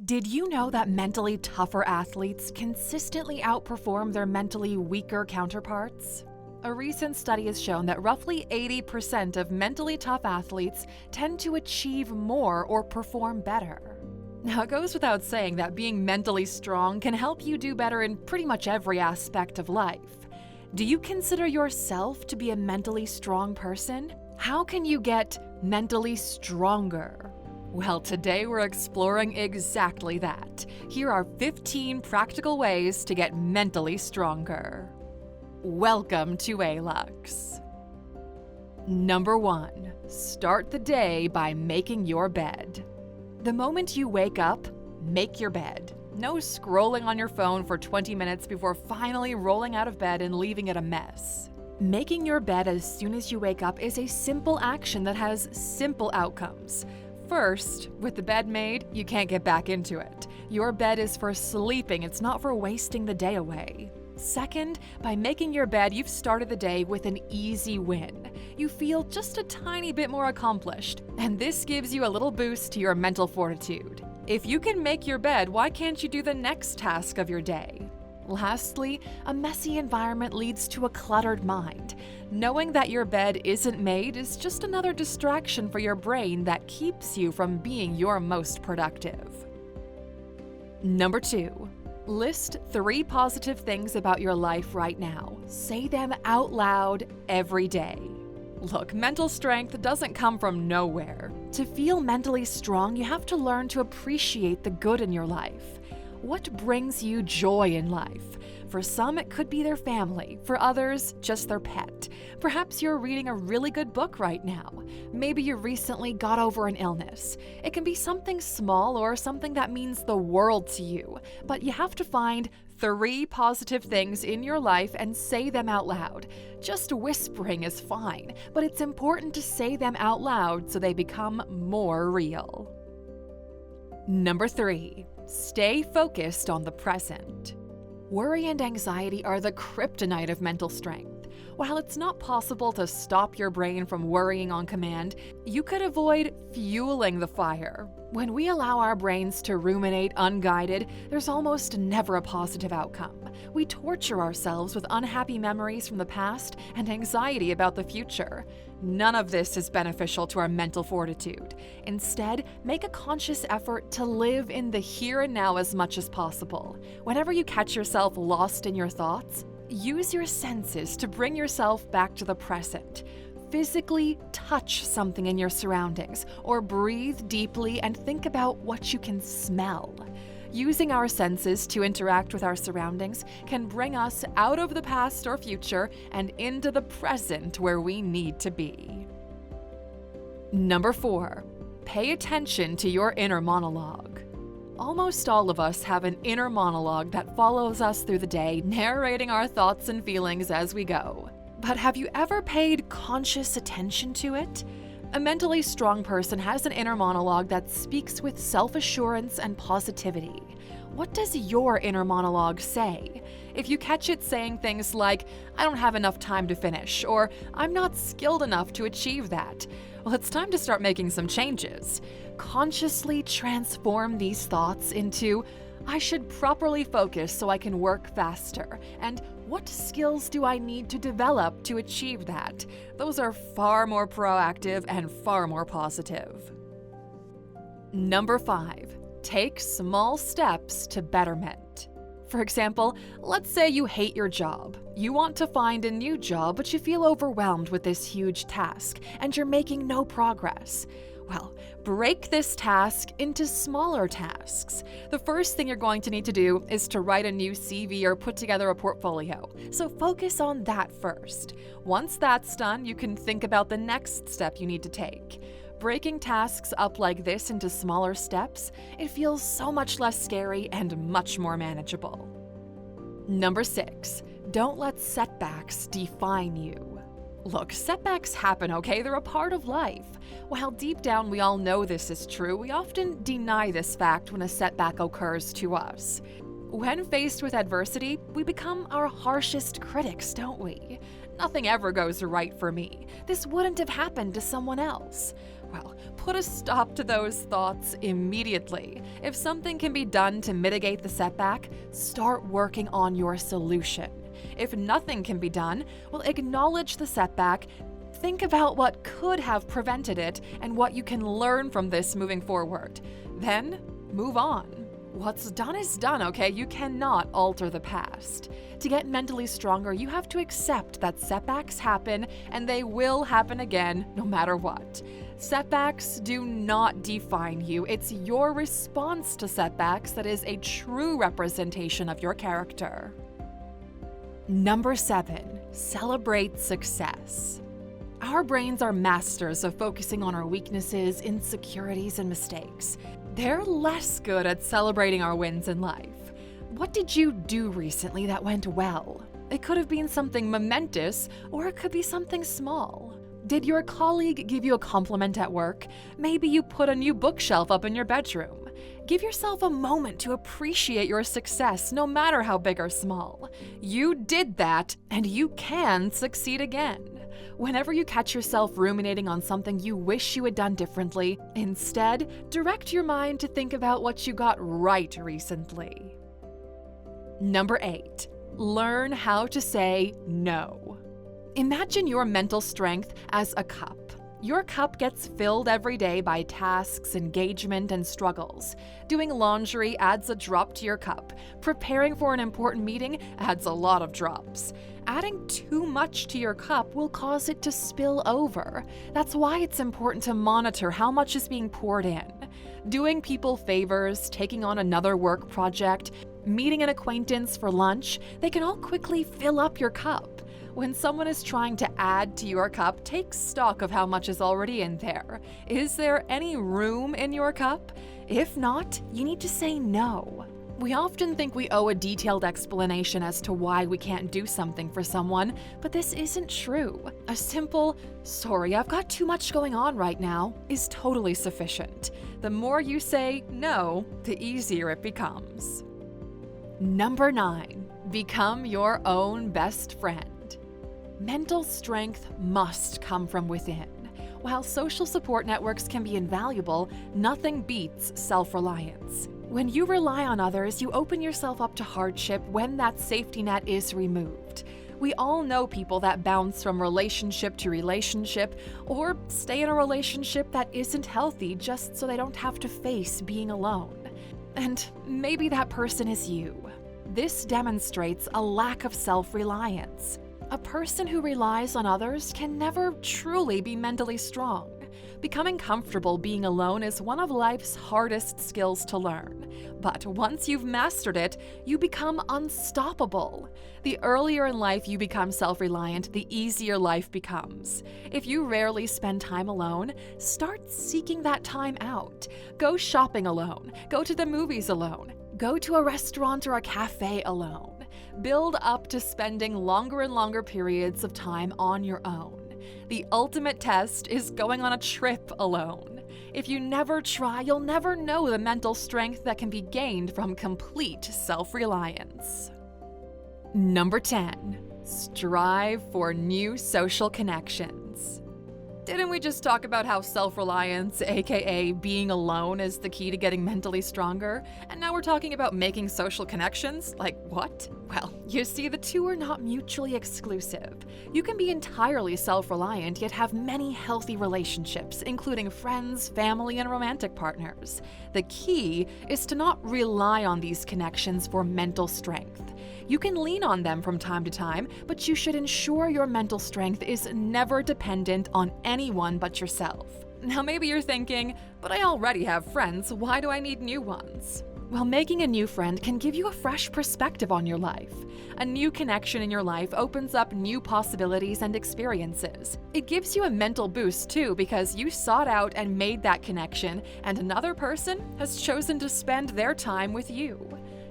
Did you know that mentally tougher athletes consistently outperform their mentally weaker counterparts? A recent study has shown that roughly 80% of mentally tough athletes tend to achieve more or perform better. Now, it goes without saying that being mentally strong can help you do better in pretty much every aspect of life. Do you consider yourself to be a mentally strong person? How can you get mentally stronger? Well, today we're exploring exactly that. Here are 15 practical ways to get mentally stronger. Welcome to ALUX. Number 1. Start the day by making your bed. The moment you wake up, make your bed. No scrolling on your phone for 20 minutes before finally rolling out of bed and leaving it a mess. Making your bed as soon as you wake up is a simple action that has simple outcomes. First, with the bed made, you can't get back into it. Your bed is for sleeping, it's not for wasting the day away. Second, by making your bed, you've started the day with an easy win. You feel just a tiny bit more accomplished, and this gives you a little boost to your mental fortitude. If you can make your bed, why can't you do the next task of your day? Lastly, a messy environment leads to a cluttered mind. Knowing that your bed isn't made is just another distraction for your brain that keeps you from being your most productive. Number 2. List 3 positive things about your life right now. Say them out loud every day. Look, mental strength doesn't come from nowhere. To feel mentally strong, you have to learn to appreciate the good in your life. What brings you joy in life? For some, it could be their family. For others, just their pet. Perhaps you're reading a really good book right now. Maybe you recently got over an illness. It can be something small or something that means the world to you. But you have to find 3 positive things in your life and say them out loud. Just whispering is fine, but it's important to say them out loud so they become more real. Number 3. Stay focused on the present. Worry and anxiety are the kryptonite of mental strength. While it's not possible to stop your brain from worrying on command, you could avoid fueling the fire. When we allow our brains to ruminate unguided, there's almost never a positive outcome. We torture ourselves with unhappy memories from the past and anxiety about the future. None of this is beneficial to our mental fortitude. Instead, make a conscious effort to live in the here and now as much as possible. Whenever you catch yourself lost in your thoughts, use your senses to bring yourself back to the present. Physically touch something in your surroundings, or breathe deeply and think about what you can smell. Using our senses to interact with our surroundings can bring us out of the past or future and into the present where we need to be. Number 4. Pay attention to your inner monologue. Almost all of us have an inner monologue that follows us through the day, narrating our thoughts and feelings as we go. But have you ever paid conscious attention to it? A mentally strong person has an inner monologue that speaks with self-assurance and positivity. What does your inner monologue say? If you catch it saying things like, "I don't have enough time to finish," or "I'm not skilled enough to achieve that," well, it's time to start making some changes. Consciously transform these thoughts into, "I should properly focus so I can work faster," and "What skills do I need to develop to achieve that?" Those are far more proactive and far more positive. Number 5. Take small steps to betterment. For example, let's say you hate your job. You want to find a new job, but you feel overwhelmed with this huge task, and you're making no progress. Well, break this task into smaller tasks. The first thing you're going to need to do is to write a new CV or put together a portfolio, so focus on that first. Once that's done, you can think about the next step you need to take. Breaking tasks up like this into smaller steps, it feels so much less scary and much more manageable. Number 6. Don't let setbacks define you. Look, setbacks happen, okay? They're a part of life. While deep down we all know this is true, we often deny this fact when a setback occurs to us. When faced with adversity, we become our harshest critics, don't we? Nothing ever goes right for me. This wouldn't have happened to someone else. Well, put a stop to those thoughts immediately. If something can be done to mitigate the setback, start working on your solution. If nothing can be done, well, acknowledge the setback. Think about what could have prevented it and what you can learn from this moving forward. Then, move on. What's done is done, okay? You cannot alter the past. To get mentally stronger, you have to accept that setbacks happen and they will happen again no matter what. Setbacks do not define you. It's your response to setbacks that is a true representation of your character. Number 7, celebrate success. Our brains are masters of focusing on our weaknesses, insecurities, and mistakes. They're less good at celebrating our wins in life. What did you do recently that went well? It could have been something momentous, or it could be something small. Did your colleague give you a compliment at work? Maybe you put a new bookshelf up in your bedroom. Give yourself a moment to appreciate your success, no matter how big or small. You did that, and you can succeed again. Whenever you catch yourself ruminating on something you wish you had done differently, instead, direct your mind to think about what you got right recently. Number 8, learn how to say no. Imagine your mental strength as a cup. Your cup gets filled every day by tasks, engagement, and struggles. Doing laundry adds a drop to your cup. Preparing for an important meeting adds a lot of drops. Adding too much to your cup will cause it to spill over. That's why it's important to monitor how much is being poured in. Doing people favors, taking on another work project, meeting an acquaintance for lunch, they can all quickly fill up your cup. When someone is trying to add to your cup, take stock of how much is already in there. Is there any room in your cup? If not, you need to say no. We often think we owe a detailed explanation as to why we can't do something for someone, but this isn't true. A simple, "Sorry, I've got too much going on right now," is totally sufficient. The more you say no, the easier it becomes. Number 9, become your own best friend. Mental strength must come from within. While social support networks can be invaluable, nothing beats self-reliance. When you rely on others, you open yourself up to hardship when that safety net is removed. We all know people that bounce from relationship to relationship or stay in a relationship that isn't healthy just so they don't have to face being alone. And maybe that person is you. This demonstrates a lack of self-reliance. A person who relies on others can never truly be mentally strong. Becoming comfortable being alone is one of life's hardest skills to learn. But once you've mastered it, you become unstoppable. The earlier in life you become self-reliant, the easier life becomes. If you rarely spend time alone, start seeking that time out. Go shopping alone. Go to the movies alone. Go to a restaurant or a cafe alone. Build up to spending longer and longer periods of time on your own. The ultimate test is going on a trip alone. If you never try, you'll never know the mental strength that can be gained from complete self-reliance. Number 10, strive for new social connections. Didn't we just talk about how self-reliance, aka being alone, is the key to getting mentally stronger? And now we're talking about making social connections? Like what? Well, you see, the two are not mutually exclusive. You can be entirely self-reliant yet have many healthy relationships, including friends, family, and romantic partners. The key is to not rely on these connections for mental strength. You can lean on them from time to time, but you should ensure your mental strength is never dependent on anyone but yourself. Now maybe you're thinking, but I already have friends, why do I need new ones? Well, making a new friend can give you a fresh perspective on your life. A new connection in your life opens up new possibilities and experiences. It gives you a mental boost too because you sought out and made that connection, and another person has chosen to spend their time with you.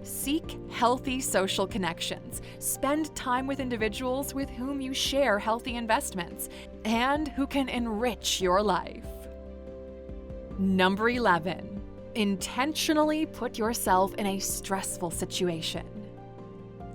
Seek healthy social connections. Spend time with individuals with whom you share healthy investments and who can enrich your life. Number 11, intentionally put yourself in a stressful situation.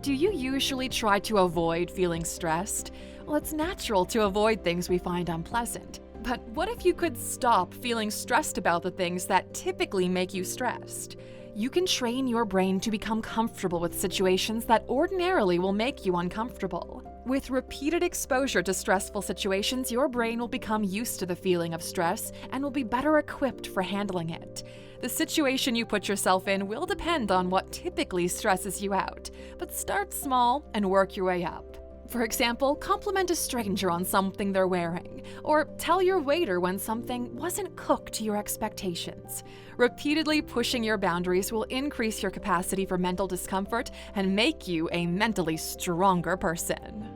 Do you usually try to avoid feeling stressed? Well, it's natural to avoid things we find unpleasant. But what if you could stop feeling stressed about the things that typically make you stressed? You can train your brain to become comfortable with situations that ordinarily will make you uncomfortable. With repeated exposure to stressful situations, your brain will become used to the feeling of stress and will be better equipped for handling it. The situation you put yourself in will depend on what typically stresses you out, but start small and work your way up. For example, compliment a stranger on something they're wearing, or tell your waiter when something wasn't cooked to your expectations. Repeatedly pushing your boundaries will increase your capacity for mental discomfort and make you a mentally stronger person.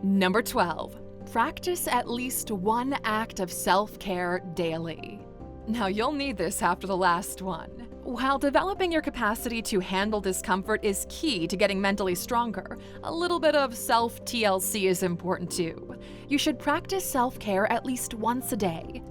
Number 12. Practice at least one act of self-care daily. Now, you'll need this after the last one. While developing your capacity to handle discomfort is key to getting mentally stronger, a little bit of self-TLC is important too. You should practice self-care at least once a day.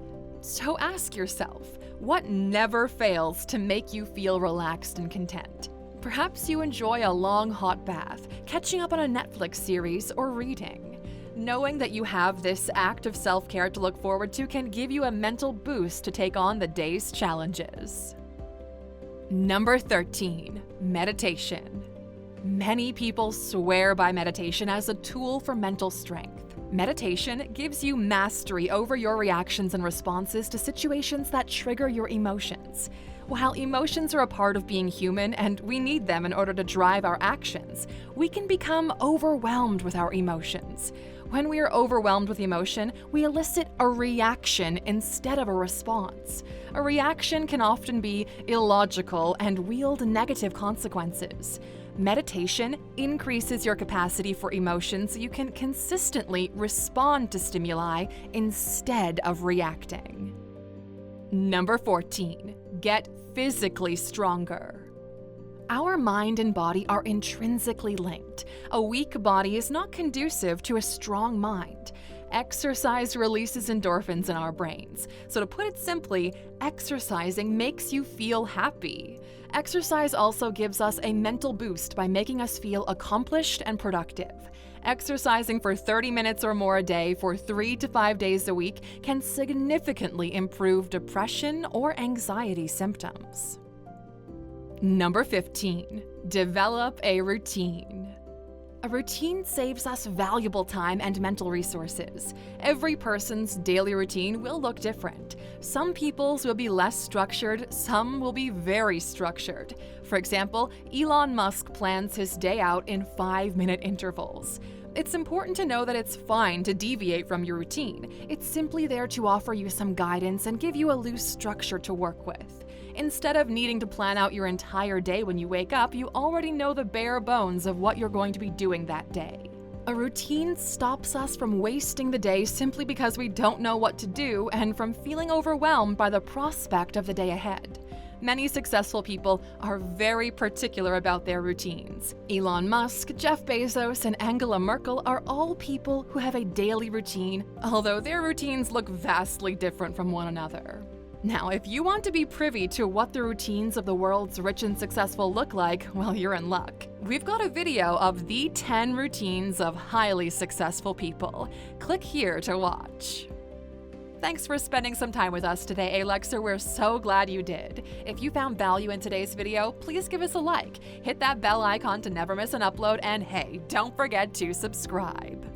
So ask yourself, what never fails to make you feel relaxed and content? Perhaps you enjoy a long hot bath, catching up on a Netflix series, or reading. Knowing that you have this act of self-care to look forward to can give you a mental boost to take on the day's challenges. Number 13. Meditation. Many people swear by meditation as a tool for mental strength. Meditation gives you mastery over your reactions and responses to situations that trigger your emotions. While emotions are a part of being human and we need them in order to drive our actions, we can become overwhelmed with our emotions. When we are overwhelmed with emotion, we elicit a reaction instead of a response. A reaction can often be illogical and wield negative consequences. Meditation increases your capacity for emotions so you can consistently respond to stimuli instead of reacting. Number 14. Get physically stronger. Our mind and body are intrinsically linked. A weak body is not conducive to a strong mind. Exercise releases endorphins in our brains. So to put it simply, exercising makes you feel happy. Exercise also gives us a mental boost by making us feel accomplished and productive. Exercising for 30 minutes or more a day for 3 to 5 days a week can significantly improve depression or anxiety symptoms. Number 15. Develop a routine. A routine saves us valuable time and mental resources. Every person's daily routine will look different. Some people's will be less structured, some will be very structured. For example, Elon Musk plans his day out in 5-minute intervals. It's important to know that it's fine to deviate from your routine. It's simply there to offer you some guidance and give you a loose structure to work with. Instead of needing to plan out your entire day when you wake up, you already know the bare bones of what you're going to be doing that day. A routine stops us from wasting the day simply because we don't know what to do and from feeling overwhelmed by the prospect of the day ahead. Many successful people are very particular about their routines. Elon Musk, Jeff Bezos, and Angela Merkel are all people who have a daily routine, although their routines look vastly different from one another. Now, if you want to be privy to what the routines of the world's rich and successful look like, well, you're in luck. We've got a video of the 10 routines of highly successful people. Click here to watch. Thanks for spending some time with us today, Alexer. We're so glad you did. If you found value in today's video, please give us a like, hit that bell icon to never miss an upload, and hey, don't forget to subscribe.